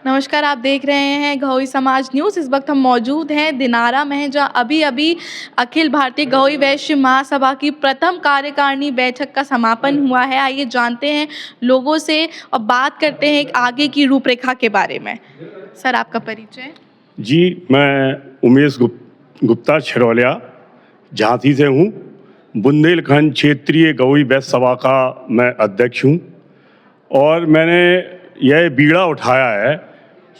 नमस्कार, आप देख रहे हैं गहोई समाज न्यूज़। इस वक्त हम मौजूद हैं दिनारा में, जहाँ अभी-अभी अखिल भारतीय गहोई वैश्य महासभा की प्रथम कार्यकारिणी बैठक का समापन हुआ है। आइए जानते हैं लोगों से और बात करते हैं आगे की रूपरेखा के बारे में। सर, आपका परिचय? जी, मैं उमेश गुप्ता छिरौलिया झांसी से हूँ। बुंदेलखंड क्षेत्रीय गहोई वैश्य सभा का मैं अध्यक्ष हूँ और मैंने यह बीड़ा उठाया है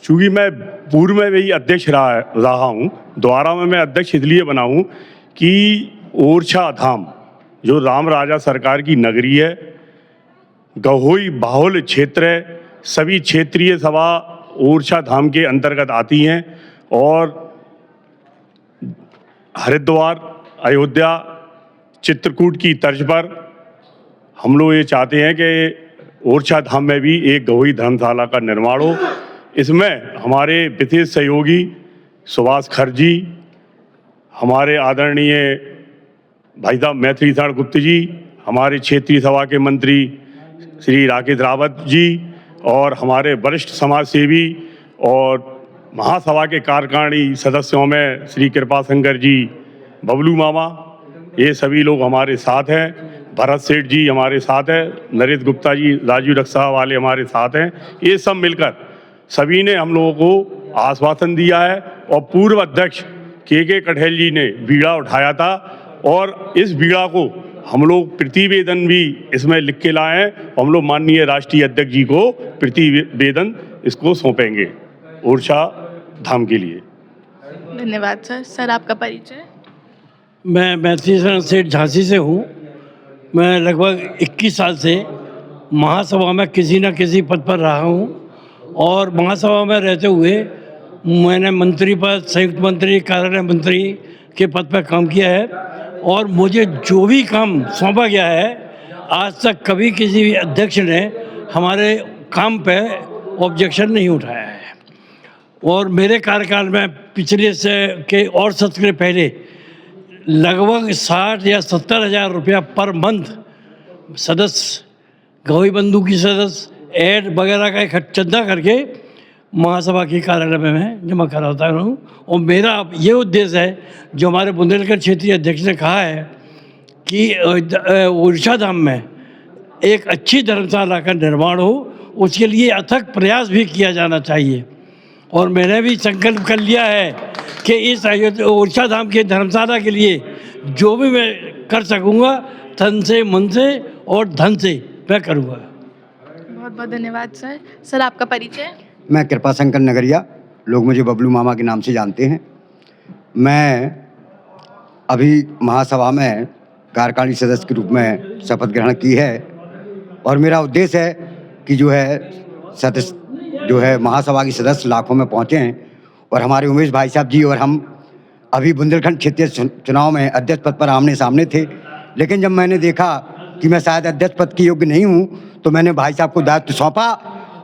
चूँकि मैं पूर्व में भी अध्यक्ष रहा हूँ। दोबारा में मैं अध्यक्ष इसलिए बना हूँ कि ओरछा धाम जो राम राजा सरकार की नगरी है, गहोई बाहुल क्षेत्र है, सभी क्षेत्रीय सभा ओरछा धाम के अंतर्गत आती हैं और हरिद्वार, अयोध्या, चित्रकूट की तर्ज पर हम लोग ये चाहते हैं कि ओरछा धाम में भी एक गहोई धर्मशाला का निर्माण हो। इसमें हमारे विशेष सहयोगी सुभाष खरजी, हमारे आदरणीय भाई साहब मैथिली शरण गुप्त जी, हमारे क्षेत्रीय सभा के मंत्री श्री राकेश रावत जी और हमारे वरिष्ठ समाज सेवी और महासभा के कार्यकारिणी सदस्यों में श्री कृपा शंकर जी, बबलू मामा, ये सभी लोग हमारे साथ हैं। भरत सेठ जी हमारे साथ हैं, नरेश गुप्ता जी, राजू रक्षा वाले हमारे साथ हैं। ये सब मिलकर सभी ने हम लोगों को आश्वासन दिया है और पूर्व अध्यक्ष के कठेल जी ने बीड़ा उठाया था और इस बीड़ा को हम लोग प्रतिवेदन भी इसमें लिख के लाए हैं और हम लोग माननीय राष्ट्रीय अध्यक्ष जी को प्रतिवेदन इसको सौंपेंगे ओरछा धाम के लिए। धन्यवाद सर। सर, आपका परिचय? मैं मैथिली शरण सेठ झांसी से हूँ। मैं लगभग 21 साल से महासभा में किसी न किसी पद पर रहा हूँ और महासभा में रहते हुए मैंने मंत्री पद, संयुक्त मंत्री, कार्यालय मंत्री के पद पर काम किया है और मुझे जो भी काम सौंपा गया है आज तक कभी किसी भी अध्यक्ष ने हमारे काम पे ऑब्जेक्शन नहीं उठाया है। और मेरे कार्यकाल में पिछले से के और सत्र के पहले लगभग 60 या 70 हज़ार रुपया पर मंथ सदस्य, गहोई बंधु की सदस्य, ऐड वगैरह का एक चंदा करके महासभा के कार्यालय में मैं जमा कराता हूँ। और मेरा ये उद्देश्य है जो हमारे बुंदेलखंड क्षेत्रीय अध्यक्ष ने कहा है कि ओरछा धाम में एक अच्छी धर्मशाला का निर्माण हो, उसके लिए अथक प्रयास भी किया जाना चाहिए। और मैंने भी संकल्प कर लिया है कि इस ओरछा धाम के धर्मशाला के लिए जो भी मैं कर सकूँगा तन से, मन से और धन से मैं करूँगा। बहुत बहुत धन्यवाद सर। सर, आपका परिचय? मैं कृपा शंकर नगरिया, लोग मुझे बबलू मामा के नाम से जानते हैं। मैं अभी महासभा में कार्यकारिणी सदस्य के रूप में शपथ ग्रहण की है और मेरा उद्देश्य है कि जो है सदस्य जो है महासभा के सदस्य लाखों में पहुँचे हैं और हमारे उमेश भाई साहब जी और हम अभी बुंदेलखंड क्षेत्रीय चुनाव में अध्यक्ष पद पर आमने सामने थे, लेकिन जब मैंने देखा कि मैं शायद अध्यक्ष पद के योग्य नहीं हूँ तो मैंने भाई साहब को दायित्व सौंपा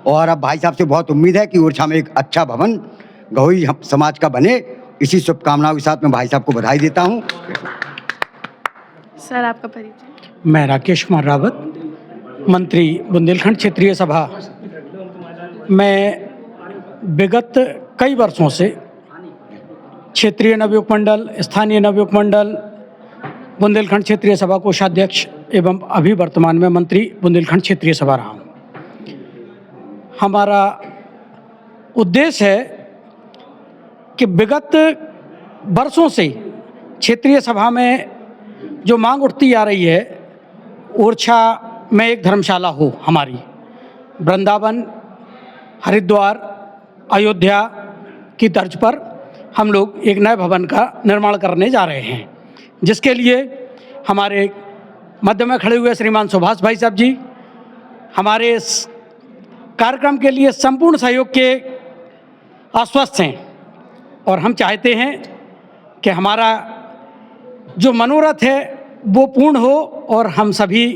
और अब भाई साहब से बहुत उम्मीद है कि ओरछा में एक अच्छा भवन गहोई समाज का बने। इसी शुभकामनाओं के साथ मैं भाई साहब को बधाई देता हूँ। सर, आपका परिचय? मैं राकेश कुमार रावत, मंत्री बुंदेलखंड क्षेत्रीय सभा। मैं विगत कई वर्षों से क्षेत्रीय नवयुवक मंडल, स्थानीय नवयुवक मंडल, बुंदेलखंड क्षेत्रीय सभा कोषाध्यक्ष एवं अभी वर्तमान में मंत्री बुंदेलखंड क्षेत्रीय सभा रहा हूँ। हमारा उद्देश्य है कि विगत वर्षों से क्षेत्रीय सभा में जो मांग उठती आ रही है, ओरछा में एक धर्मशाला हो हमारी। वृंदावन, हरिद्वार, अयोध्या की तर्ज पर हम लोग एक नए भवन का निर्माण करने जा रहे हैं, जिसके लिए हमारे मध्य में खड़े हुए श्रीमान सुभाष भाई साहब जी हमारे इस कार्यक्रम के लिए संपूर्ण सहयोग के आश्वस्त हैं और हम चाहते हैं कि हमारा जो मनोरथ है वो पूर्ण हो और हम सभी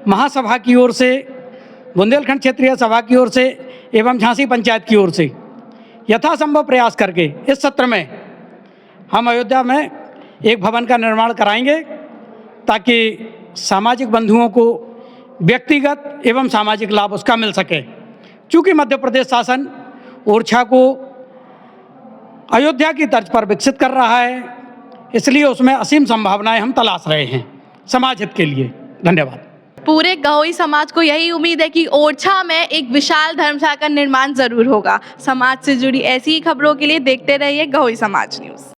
महासभा की ओर से, बुंदेलखंड क्षेत्रीय सभा की ओर से एवं झांसी पंचायत की ओर से यथासंभव प्रयास करके इस सत्र में हम अयोध्या में एक भवन का निर्माण कराएंगे ताकि सामाजिक बंधुओं को व्यक्तिगत एवं सामाजिक लाभ उसका मिल सके। चूँकि मध्य प्रदेश शासन ओरछा को अयोध्या की तर्ज पर विकसित कर रहा है, इसलिए उसमें असीम संभावनाएं हम तलाश रहे हैं समाज हित के लिए। धन्यवाद। पूरे गहोई समाज को यही उम्मीद है कि ओरछा में एक विशाल धर्मशाला का निर्माण जरूर होगा। समाज से जुड़ी ऐसी ही खबरों के लिए देखते रहिए गहोई समाज न्यूज़।